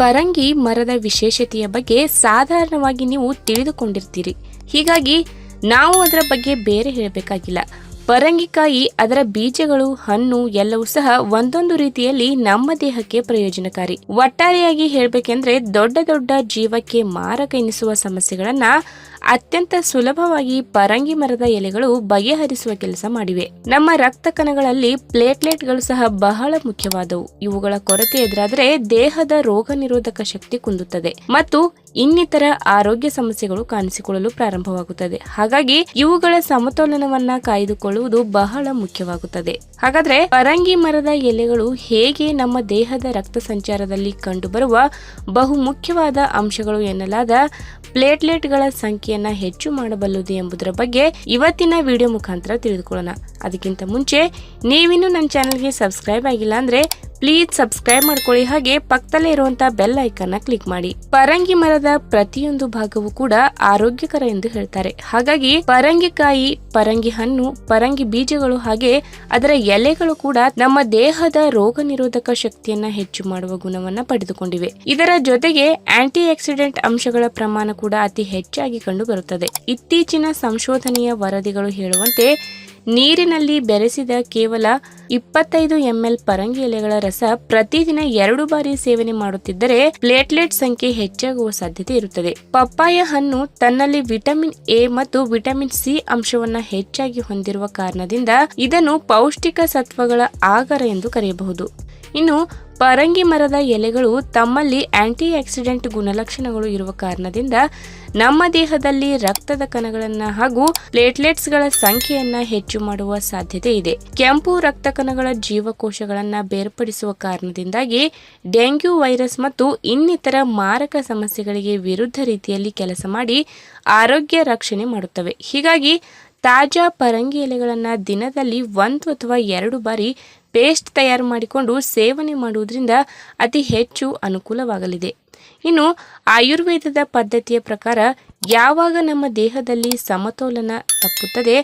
ಪರಂಗಿ ಮರದ ವಿಶೇಷತೆಯ ಬಗ್ಗೆ ಸಾಧಾರಣವಾಗಿ ನೀವು ತಿಳಿದುಕೊಂಡಿರ್ತೀರಿ. ಹೀಗಾಗಿ ನಾವು ಅದರ ಬಗ್ಗೆ ಬೇರೆ ಹೇಳಬೇಕಾಗಿಲ್ಲ. ಪರಂಗಿಕಾಯಿ, ಅದರ ಬೀಜಗಳು, ಹಣ್ಣು ಎಲ್ಲವೂ ಸಹ ಒಂದೊಂದು ರೀತಿಯಲ್ಲಿ ನಮ್ಮ ದೇಹಕ್ಕೆ ಪ್ರಯೋಜನಕಾರಿ. ಒಟ್ಟಾರೆಯಾಗಿ ಹೇಳಬೇಕೆಂದ್ರೆ ದೊಡ್ಡ ದೊಡ್ಡ ಜೀವಕ್ಕೆ ಮಾರಕ ಎನಿಸುವ ಸಮಸ್ಯೆಗಳನ್ನ ಅತ್ಯಂತ ಸುಲಭವಾಗಿ ಪರಂಗಿ ಮರದ ಎಲೆಗಳು ಬಗೆಹರಿಸುವ ಕೆಲಸ ಮಾಡಿವೆ. ನಮ್ಮ ರಕ್ತ ಕಣಗಳಲ್ಲಿ ಪ್ಲೇಟ್ಲೆಟ್ಗಳು ಸಹ ಬಹಳ ಮುಖ್ಯವಾದವು. ಇವುಗಳ ಕೊರತೆ ಎದುರಾದರೆ ದೇಹದ ರೋಗ ನಿರೋಧಕ ಶಕ್ತಿ ಕುಂದುತ್ತದೆ ಮತ್ತು ಇನ್ನಿತರ ಆರೋಗ್ಯ ಸಮಸ್ಯೆಗಳು ಕಾಣಿಸಿಕೊಳ್ಳಲು ಪ್ರಾರಂಭವಾಗುತ್ತದೆ. ಹಾಗಾಗಿ ಇವುಗಳ ಸಮತೋಲನವನ್ನ ಕಾಯ್ದುಕೊಳ್ಳುವುದು ಬಹಳ ಮುಖ್ಯವಾಗುತ್ತದೆ. ಹಾಗಾದ್ರೆ ಪರಂಗಿ ಮರದ ಎಲೆಗಳು ಹೇಗೆ ನಮ್ಮ ದೇಹದ ರಕ್ತ ಸಂಚಾರದಲ್ಲಿ ಕಂಡುಬರುವ ಬಹು ಮುಖ್ಯವಾದ ಅಂಶಗಳು ಎನ್ನಲಾದ ಪ್ಲೇಟ್ಲೆಟ್ಗಳ ಸಂಖ್ಯೆಯನ್ನ ಹೆಚ್ಚು ಮಾಡಬಲ್ಲುದು ಎಂಬುದರ ಬಗ್ಗೆ ಇವತ್ತಿನ ವಿಡಿಯೋ ಮುಖಾಂತರ ತಿಳಿದುಕೊಳ್ಳೋಣ. ಅದಕ್ಕಿಂತ ಮುಂಚೆ ನೀವಿನ್ನೂ ನನ್ನ ಚಾನೆಲ್ಗೆ ಸಬ್ಸ್ಕ್ರೈಬ್ ಆಗಿಲ್ಲ ಅಂದ್ರೆ ಪ್ಲೀಸ್ ಸಬ್ಸ್ಕ್ರೈಬ್ ಮಾಡ್ಕೊಳ್ಳಿ, ಹಾಗೆ ಪಕ್ಕದಲ್ಲೇ ಇರುವಂತಹ ಬೆಲ್ ಐಕಾನ್ ಕ್ಲಿಕ್ ಮಾಡಿ. ಪರಂಗಿ ಮರದ ಪ್ರತಿಯೊಂದು ಭಾಗವೂ ಕೂಡ ಆರೋಗ್ಯಕರ ಎಂದು ಹೇಳ್ತಾರೆ. ಹಾಗಾಗಿ ಪರಂಗಿಕಾಯಿ, ಪರಂಗಿ ಹಣ್ಣು, ಪರಂಗಿ ಬೀಜಗಳು ಹಾಗೆ ಅದರ ಎಲೆಗಳು ಕೂಡ ನಮ್ಮ ದೇಹದ ರೋಗ ನಿರೋಧಕ ಶಕ್ತಿಯನ್ನ ಹೆಚ್ಚು ಮಾಡುವ ಗುಣವನ್ನ ಪಡೆದುಕೊಂಡಿವೆ. ಇದರ ಜೊತೆಗೆ ಆಂಟಿ ಆಕ್ಸಿಡೆಂಟ್ ಅಂಶಗಳ ಪ್ರಮಾಣ ಕೂಡ ಅತಿ ಹೆಚ್ಚಾಗಿ ಕಂಡು ಬರುತ್ತದೆ. ಇತ್ತೀಚಿನ ಸಂಶೋಧನೆಯ ವರದಿಗಳು ಹೇಳುವಂತೆ ನೀರಿನಲ್ಲಿ ಬೆರೆಸಿದ ಕೇವಲ 25 ml ಪರಂಗಿ ಎಲೆಗಳ ರಸ ಪ್ರತಿದಿನ 2 ಬಾರಿ ಸೇವನೆ ಮಾಡುತ್ತಿದ್ದರೆ ಪ್ಲೇಟ್ಲೆಟ್ ಸಂಖ್ಯೆ ಹೆಚ್ಚಾಗುವ ಸಾಧ್ಯತೆ ಇರುತ್ತದೆ. ಪಪ್ಪಾಯ ಹಣ್ಣು ತನ್ನಲ್ಲಿ ವಿಟಮಿನ್ ಎ ಮತ್ತು ವಿಟಮಿನ್ ಸಿ ಅಂಶವನ್ನ ಹೆಚ್ಚಾಗಿ ಹೊಂದಿರುವ ಕಾರಣದಿಂದ ಇದನ್ನು ಪೌಷ್ಟಿಕ ಸತ್ವಗಳ ಆಗರ ಎಂದು ಕರೆಯಬಹುದು. ಇನ್ನು ಪರಂಗಿ ಮರದ ಎಲೆಗಳು ತಮ್ಮಲ್ಲಿ ಆಂಟಿ ಆಕ್ಸಿಡೆಂಟ್ ಗುಣಲಕ್ಷಣಗಳು ಇರುವ ಕಾರಣದಿಂದ ನಮ್ಮ ದೇಹದಲ್ಲಿ ರಕ್ತದ ಕಣಗಳನ್ನ ಹಾಗೂ ಪ್ಲೇಟ್ಲೆಟ್ಸ್ಗಳ ಸಂಖ್ಯೆಯನ್ನ ಹೆಚ್ಚು ಮಾಡುವ ಸಾಧ್ಯತೆ ಇದೆ. ಕೆಂಪು ರಕ್ತ ಕಣಗಳ ಜೀವಕೋಶಗಳನ್ನ ಬೇರ್ಪಡಿಸುವ ಕಾರಣದಿಂದಾಗಿ ಡೆಂಗ್ಯೂ ವೈರಸ್ ಮತ್ತು ಇನ್ನಿತರ ಮಾರಕ ಸಮಸ್ಯೆಗಳಿಗೆ ವಿರುದ್ಧ ರೀತಿಯಲ್ಲಿ ಕೆಲಸ ಮಾಡಿ ಆರೋಗ್ಯ ರಕ್ಷಣೆ ಮಾಡುತ್ತವೆ. ಹೀಗಾಗಿ ತಾಜಾ ಪರಂಗಿ ಎಲೆಗಳನ್ನ ದಿನದಲ್ಲಿ 1 ಅಥವಾ 2 ಬಾರಿ ಪೇಸ್ಟ್ ತಯಾರು ಮಾಡಿಕೊಂಡು ಸೇವನೆ ಮಾಡುವುದರಿಂದ ಅತಿ ಹೆಚ್ಚು ಅನುಕೂಲವಾಗಲಿದೆ. ಇನ್ನು ಆಯುರ್ವೇದದ ಪದ್ಧತಿಯ ಪ್ರಕಾರ ಯಾವಾಗ ನಮ್ಮ ದೇಹದಲ್ಲಿ ಸಮತೋಲನ ತಪ್ಪುತ್ತದೆ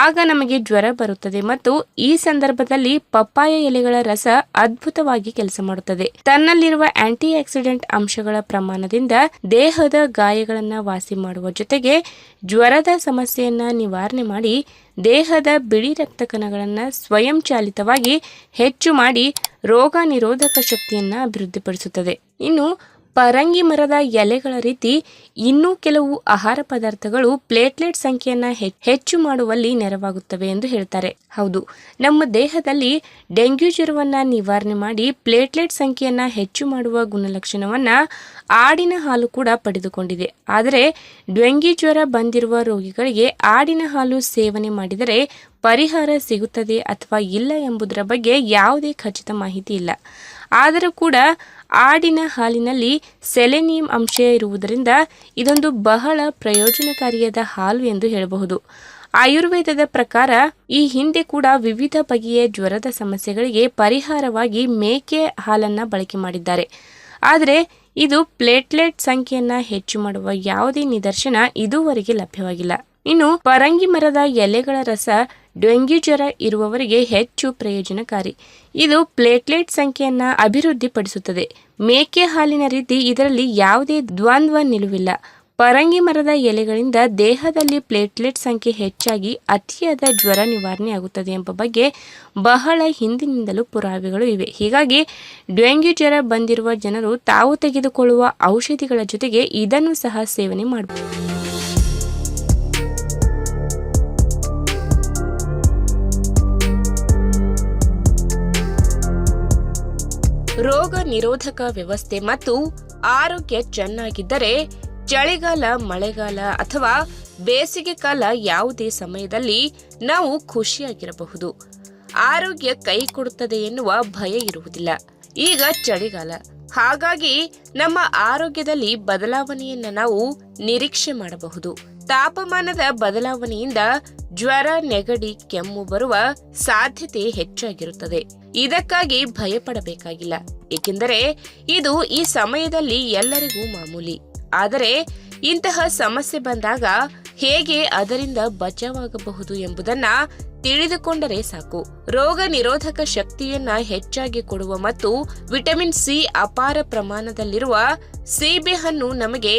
ಆಗ ನಮಗೆ ಜ್ವರ ಬರುತ್ತದೆ ಮತ್ತು ಈ ಸಂದರ್ಭದಲ್ಲಿ ಪಪ್ಪಾಯ ಎಲೆಗಳ ರಸ ಅದ್ಭುತವಾಗಿ ಕೆಲಸ ಮಾಡುತ್ತದೆ. ತನ್ನಲ್ಲಿರುವ ಆಂಟಿ ಆಕ್ಸಿಡೆಂಟ್ ಅಂಶಗಳ ಪ್ರಮಾಣದಿಂದ ದೇಹದ ಗಾಯಗಳನ್ನ ವಾಸಿ ಮಾಡುವ ಜೊತೆಗೆ ಜ್ವರದ ಸಮಸ್ಯೆಯನ್ನ ನಿವಾರಣೆ ಮಾಡಿ ದೇಹದ ಬಿಳಿ ರಕ್ತ ಕಣಗಳನ್ನ ಸ್ವಯಂಚಾಲಿತವಾಗಿ ಹೆಚ್ಚು ಮಾಡಿ ರೋಗ ನಿರೋಧಕ ಶಕ್ತಿಯನ್ನ ಅಭಿವೃದ್ಧಿಪಡಿಸುತ್ತದೆ. ಇನ್ನು ಪರಂಗಿ ಮರದ ಎಲೆಗಳ ರೀತಿ ಇನ್ನೂ ಕೆಲವು ಆಹಾರ ಪದಾರ್ಥಗಳು ಪ್ಲೇಟ್ಲೆಟ್ ಸಂಖ್ಯೆಯನ್ನ ಹೆಚ್ಚು ಮಾಡುವಲ್ಲಿ ನೆರವಾಗುತ್ತವೆ ಎಂದು ಹೇಳ್ತಾರೆ. ಹೌದು, ನಮ್ಮ ದೇಹದಲ್ಲಿ ಡೆಂಗ್ಯೂ ಜ್ವರವನ್ನ ನಿವಾರಣೆ ಮಾಡಿ ಪ್ಲೇಟ್ಲೆಟ್ ಸಂಖ್ಯೆಯನ್ನ ಹೆಚ್ಚು ಮಾಡುವ ಗುಣಲಕ್ಷಣವನ್ನ ಆಡಿನ ಹಾಲು ಕೂಡ ಪಡೆದುಕೊಂಡಿದೆ. ಆದರೆ ಡೆಂಗ್ಯೂ ಜ್ವರ ಬಂದಿರುವ ರೋಗಿಗಳಿಗೆ ಆಡಿನ ಹಾಲು ಸೇವನೆ ಮಾಡಿದರೆ ಪರಿಹಾರ ಸಿಗುತ್ತದೆ ಅಥವಾ ಇಲ್ಲ ಎಂಬುದರ ಬಗ್ಗೆ ಯಾವುದೇ ಖಚಿತ ಮಾಹಿತಿ ಇಲ್ಲ. ಆದರೂ ಕೂಡ ಆಡಿನ ಹಾಲಿನಲ್ಲಿ ಸೆಲೆನಿಯಂ ಅಂಶ ಇರುವುದರಿಂದ ಇದೊಂದು ಬಹಳ ಪ್ರಯೋಜನಕಾರಿಯಾದ ಹಾಲು ಎಂದು ಹೇಳಬಹುದು. ಆಯುರ್ವೇದದ ಪ್ರಕಾರ ಈ ಹಿಂದೆ ಕೂಡ ವಿವಿಧ ಬಗೆಯ ಜ್ವರದ ಸಮಸ್ಯೆಗಳಿಗೆ ಪರಿಹಾರವಾಗಿ ಮೇಕೆ ಹಾಲನ್ನ ಬಳಕೆ ಮಾಡಿದ್ದಾರೆ. ಆದರೆ ಇದು ಪ್ಲೇಟ್ಲೆಟ್ ಸಂಖ್ಯೆಯನ್ನ ಹೆಚ್ಚು ಮಾಡುವ ಯಾವುದೇ ನಿದರ್ಶನ ಇದುವರೆಗೆ ಲಭ್ಯವಾಗಿಲ್ಲ. ಇನ್ನು ಪರಂಗಿ ಮರದ ಎಲೆಗಳ ರಸ ಡೆಂಗ್ಯೂ ಜ್ವರ ಇರುವವರಿಗೆ ಹೆಚ್ಚು ಪ್ರಯೋಜನಕಾರಿ. ಇದು ಪ್ಲೇಟ್ಲೆಟ್ ಸಂಖ್ಯೆಯನ್ನ ಅಭಿವೃದ್ಧಿಪಡಿಸುತ್ತದೆ. ಮೇಕೆ ಹಾಲಿನ ರೀತಿ ಇದರಲ್ಲಿ ಯಾವುದೇ ದ್ವಂದ್ವ ನಿಲುವಿಲ್ಲ. ಪರಂಗಿ ಮರದ ಎಲೆಗಳಿಂದ ದೇಹದಲ್ಲಿ ಪ್ಲೇಟ್ಲೆಟ್ ಸಂಖ್ಯೆ ಹೆಚ್ಚಾಗಿ ಅತಿಯಾದ ಜ್ವರ ನಿವಾರಣೆ ಆಗುತ್ತದೆ ಎಂಬ ಬಗ್ಗೆ ಬಹಳ ಹಿಂದಿನಿಂದಲೂ ಪುರಾವೆಗಳು ಇವೆ. ಹೀಗಾಗಿ ಡೆಂಗ್ಯೂ ಜ್ವರ ಬಂದಿರುವ ಜನರು ತಾವು ತೆಗೆದುಕೊಳ್ಳುವ ಔಷಧಿಗಳ ಜೊತೆಗೆ ಇದನ್ನು ಸಹ ಸೇವನೆ ಮಾಡಬಹುದು. ರೋಗ ನಿರೋಧಕ ವ್ಯವಸ್ಥೆ ಮತ್ತು ಆರೋಗ್ಯ ಚೆನ್ನಾಗಿದ್ದರೆ ಚಳಿಗಾಲ, ಮಳೆಗಾಲ ಅಥವಾ ಬೇಸಿಗೆ ಕಾಲ ಯಾವುದೇ ಸಮಯದಲ್ಲಿ ನಾವು ಖುಷಿಯಾಗಿರಬಹುದು. ಆರೋಗ್ಯ ಕೈ ಕೊಡುತ್ತದೆ ಎನ್ನುವ ಭಯ ಇರುವುದಿಲ್ಲ. ಈಗ ಚಳಿಗಾಲ, ಹಾಗಾಗಿ ನಮ್ಮ ಆರೋಗ್ಯದಲ್ಲಿ ಬದಲಾವಣೆಯನ್ನ ನಾವು ನಿರೀಕ್ಷೆ ಮಾಡಬಹುದು. ತಾಪಮಾನದ ಬದಲಾವಣೆಯಿಂದ ಜ್ವರ, ನೆಗಡಿ, ಕೆಮ್ಮು ಬರುವ ಸಾಧ್ಯತೆ ಹೆಚ್ಚಾಗಿರುತ್ತದೆ. ಇದಕ್ಕಾಗಿ ಭಯಪಡಬೇಕಾಗಿಲ್ಲ, ಏಕೆಂದರೆ ಇದು ಈ ಸಮಯದಲ್ಲಿ ಎಲ್ಲರಿಗೂ ಮಾಮೂಲಿ. ಆದರೆ ಇಂತಹ ಸಮಸ್ಯೆ ಬಂದಾಗ ಹೇಗೆ ಅದರಿಂದ ಬಚಾವಾಗಬಹುದು ಎಂಬುದನ್ನ ತಿಳಿದುಕೊಂಡರೆ ಸಾಕು. ರೋಗ ನಿರೋಧಕ ಶಕ್ತಿಯನ್ನ ಹೆಚ್ಚಾಗಿ ಕೊಡುವ ಮತ್ತು ವಿಟಮಿನ್ ಸಿ ಅಪಾರ ಪ್ರಮಾಣದಲ್ಲಿರುವ ಸೀಬೆಹಣ್ಣು ನಮಗೆ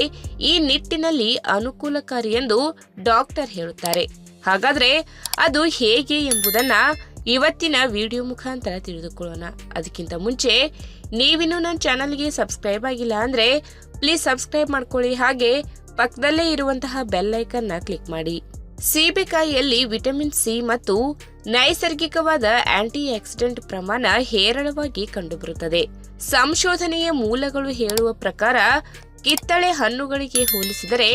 ಈ ನಿಟ್ಟಿನಲ್ಲಿ ಅನುಕೂಲಕಾರಿ ಎಂದು ಡಾಕ್ಟರ್ ಹೇಳುತ್ತಾರೆ. ಹಾಗಾದ್ರೆ ಅದು ಹೇಗೆ ಎಂಬುದನ್ನ ಇವತ್ತಿನ ವಿಡಿಯೋ ಮುಖಾಂತರ ತಿಳಿದುಕೊಳ್ಳೋಣ. ಅದಕ್ಕಿಂತ ಮುಂಚೆ ನೀವಿನ್ನೂ ನನ್ನ ಚಾನಲ್ಗೆ ಸಬ್ಸ್ಕ್ರೈಬ್ ಆಗಿಲ್ಲ ಅಂದ್ರೆ ಪ್ಲೀಸ್ ಸಬ್ಸ್ಕ್ರೈಬ್ ಮಾಡ್ಕೊಳ್ಳಿ, ಹಾಗೆ ಪಕ್ಕದಲ್ಲೇ ಇರುವಂತಹ ಬೆಲ್ ಐಕನ್ ನ ಕ್ಲಿಕ್ ಮಾಡಿ. ಸೀಬೆಕಾಯಿಯಲ್ಲಿ ವಿಟಮಿನ್ ಸಿ ಮತ್ತು ನೈಸರ್ಗಿಕವಾದ ಆಂಟಿ ಆಕ್ಸಿಡೆಂಟ್ ಪ್ರಮಾಣ ಹೇರಳವಾಗಿ ಕಂಡುಬರುತ್ತದೆ. ಸಂಶೋಧನೆಯ ಮೂಲಗಳು ಹೇಳುವ ಪ್ರಕಾರ ಕಿತ್ತಳೆ ಹಣ್ಣುಗಳಿಗೆ ಹೋಲಿಸಿದರೆ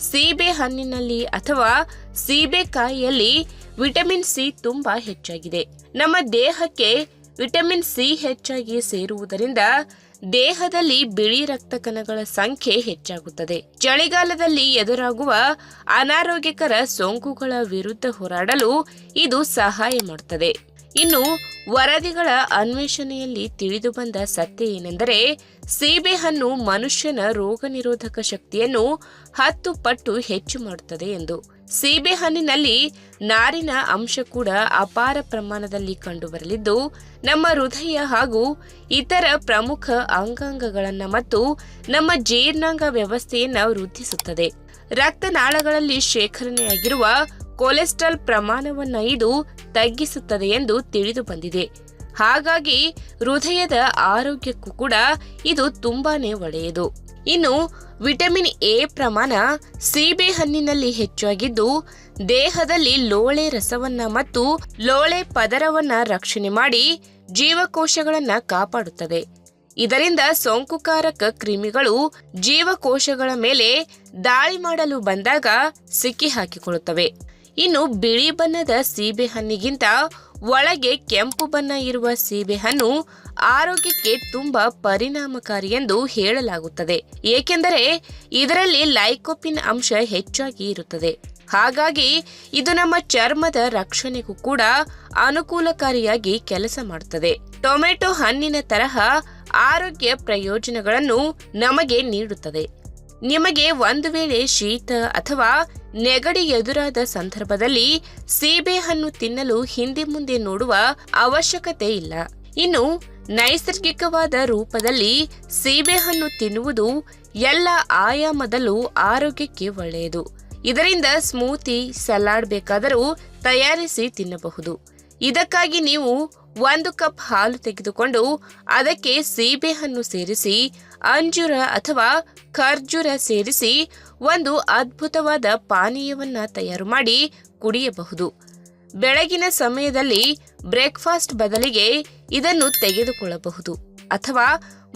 ಸೀಬೆ ಹಣ್ಣಿನಲ್ಲಿ ಅಥವಾ ಸೀಬೆಕಾಯಿಯಲ್ಲಿ ವಿಟಮಿನ್ ಸಿ ತುಂಬಾ ಹೆಚ್ಚಾಗಿದೆ. ನಮ್ಮ ದೇಹಕ್ಕೆ ವಿಟಮಿನ್ ಸಿ ಹೆಚ್ಚಾಗಿ ಸೇರುವುದರಿಂದ ದೇಹದಲ್ಲಿ ಬಿಳಿ ರಕ್ತ ಕಣಗಳ ಸಂಖ್ಯೆ ಹೆಚ್ಚಾಗುತ್ತದೆ. ಚಳಿಗಾಲದಲ್ಲಿ ಎದುರಾಗುವ ಅನಾರೋಗ್ಯಕರ ಸೋಂಕುಗಳ ವಿರುದ್ಧ ಹೋರಾಡಲು ಇದು ಸಹಾಯ ಮಾಡುತ್ತದೆ. ಇನ್ನು ವರದಿಗಳ ಅನ್ವೇಷಣೆಯಲ್ಲಿ ತಿಳಿದುಬಂದ ಸತ್ಯ ಏನೆಂದರೆ ಸೀಬೆಹಣ್ಣು ಮನುಷ್ಯನ ರೋಗ ನಿರೋಧಕ ಶಕ್ತಿಯನ್ನು 10 ಪಟ್ಟು ಹೆಚ್ಚು ಮಾಡುತ್ತದೆ ಎಂದು. ಸೀಬೆಹಣ್ಣಿನಲ್ಲಿ ನಾರಿನ ಅಂಶ ಕೂಡ ಅಪಾರ ಪ್ರಮಾಣದಲ್ಲಿ ಕಂಡುಬರಲಿದ್ದು ನಮ್ಮ ಹೃದಯ ಹಾಗೂ ಇತರ ಪ್ರಮುಖ ಅಂಗಾಂಗಗಳನ್ನು ಮತ್ತು ನಮ್ಮ ಜೀರ್ಣಾಂಗ ವ್ಯವಸ್ಥೆಯನ್ನು ವೃದ್ಧಿಸುತ್ತದೆ. ರಕ್ತನಾಳಗಳಲ್ಲಿ ಶೇಖರಣೆಯಾಗಿರುವ ಕೊಲೆಸ್ಟ್ರಾಲ್ ಪ್ರಮಾಣವನ್ನು ಇದು ತಗ್ಗಿಸುತ್ತದೆ ಎಂದು ತಿಳಿದು ಬಂದಿದೆ. ಹಾಗಾಗಿ ಹೃದಯದ ಆರೋಗ್ಯಕ್ಕೂ ಕೂಡ ಇದು ತುಂಬಾನೇ ಒಳ್ಳೆಯದು. ಇನ್ನು ವಿಟಮಿನ್ ಎ ಪ್ರಮಾಣ ಸೀಬೆ ಹಣ್ಣಿನಲ್ಲಿ ಹೆಚ್ಚಾಗಿದ್ದು ದೇಹದಲ್ಲಿ ಲೋಳೆ ರಸವನ್ನ ಮತ್ತು ಲೋಳೆ ಪದರವನ್ನ ರಕ್ಷಣೆ ಮಾಡಿ ಜೀವಕೋಶಗಳನ್ನ ಕಾಪಾಡುತ್ತದೆ. ಇದರಿಂದ ಸೋಂಕುಕಾರಕ ಕ್ರಿಮಿಗಳು ಜೀವಕೋಶಗಳ ಮೇಲೆ ದಾಳಿ ಮಾಡಲು ಬಂದಾಗ ಸಿಕ್ಕಿ ಹಾಕಿಕೊಳ್ಳುತ್ತವೆ. ಇನ್ನು ಬಿಳಿ ಬಣ್ಣದ ಸೀಬೆಹಣ್ಣಿಗಿಂತ ಒಳಗೆ ಕೆಂಪು ಬಣ್ಣ ಇರುವ ಸೀಬೆಹಣ್ಣು ಆರೋಗ್ಯಕ್ಕೆ ತುಂಬಾ ಪರಿಣಾಮಕಾರಿ ಎಂದು ಹೇಳಲಾಗುತ್ತದೆ. ಏಕೆಂದರೆ ಇದರಲ್ಲಿ ಲೈಕೋಪಿನ್ ಅಂಶ ಹೆಚ್ಚಾಗಿ ಇರುತ್ತದೆ. ಹಾಗಾಗಿ ಇದು ನಮ್ಮ ಚರ್ಮದ ರಕ್ಷಣೆಗೂ ಕೂಡ ಅನುಕೂಲಕಾರಿಯಾಗಿ ಕೆಲಸ ಮಾಡುತ್ತದೆ. ಟೊಮೆಟೊ ಹಣ್ಣಿನ ತರಹ ಆರೋಗ್ಯ ಪ್ರಯೋಜನಗಳನ್ನು ನಮಗೆ ನೀಡುತ್ತದೆ. ನಿಮಗೆ ಒಂದು ವೇಳೆ ಶೀತ ಅಥವಾ ನೆಗಡಿ ಎದುರಾದ ಸಂದರ್ಭದಲ್ಲಿ ಸೀಬೆಹಣ್ಣು ತಿನ್ನಲು ಹಿಂದೆ ಮುಂದೆ ನೋಡುವ ಅವಶ್ಯಕತೆ ಇಲ್ಲ. ಇನ್ನು ನೈಸರ್ಗಿಕವಾದ ರೂಪದಲ್ಲಿ ಸೀಬೆಹಣ್ಣು ತಿನ್ನುವುದು ಎಲ್ಲ ಆಯಾಮದಲ್ಲೂ ಆರೋಗ್ಯಕ್ಕೆ ಒಳ್ಳೆಯದು. ಇದರಿಂದ ಸ್ಮೂತಿ, ಸಲಾಡ್ ಬೇಕಾದರೂ ತಯಾರಿಸಿ ತಿನ್ನಬಹುದು. ಇದಕ್ಕಾಗಿ ನೀವು 1 ಕಪ್ ಹಾಲು ತೆಗೆದುಕೊಂಡು ಅದಕ್ಕೆ ಸೀಬೆಹಣ್ಣು ಸೇರಿಸಿ ಅಂಜೂರ ಅಥವಾ ಖರ್ಜೂರ ಸೇರಿಸಿ ಒಂದು ಅದ್ಭುತವಾದ ಪಾನೀಯವನ್ನ ತಯಾರು ಮಾಡಿ ಕುಡಿಯಬಹುದು. ಬೆಳಗಿನ ಸಮಯದಲ್ಲಿ ಬ್ರೇಕ್ಫಾಸ್ಟ್ ಬದಲಿಗೆ ಇದನ್ನು ತೆಗೆದುಕೊಳ್ಳಬಹುದು ಅಥವಾ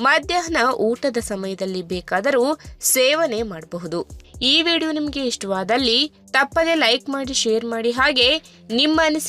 ಮಧ್ಯಾಹ್ನ ಊಟದ ಸಮಯದಲ್ಲಿ ಬೇಕಾದರೂ ಸೇವನೆ ಮಾಡಬಹುದು. ಈ ವಿಡಿಯೋ ನಿಮಗೆ ಇಷ್ಟವಾದಲ್ಲಿ ತಪ್ಪದೆ ಲೈಕ್ ಮಾಡಿ, ಶೇರ್ ಮಾಡಿ, ಹಾಗೆ ನಿಮ್ಮ ಅನಿಸಿಕೆ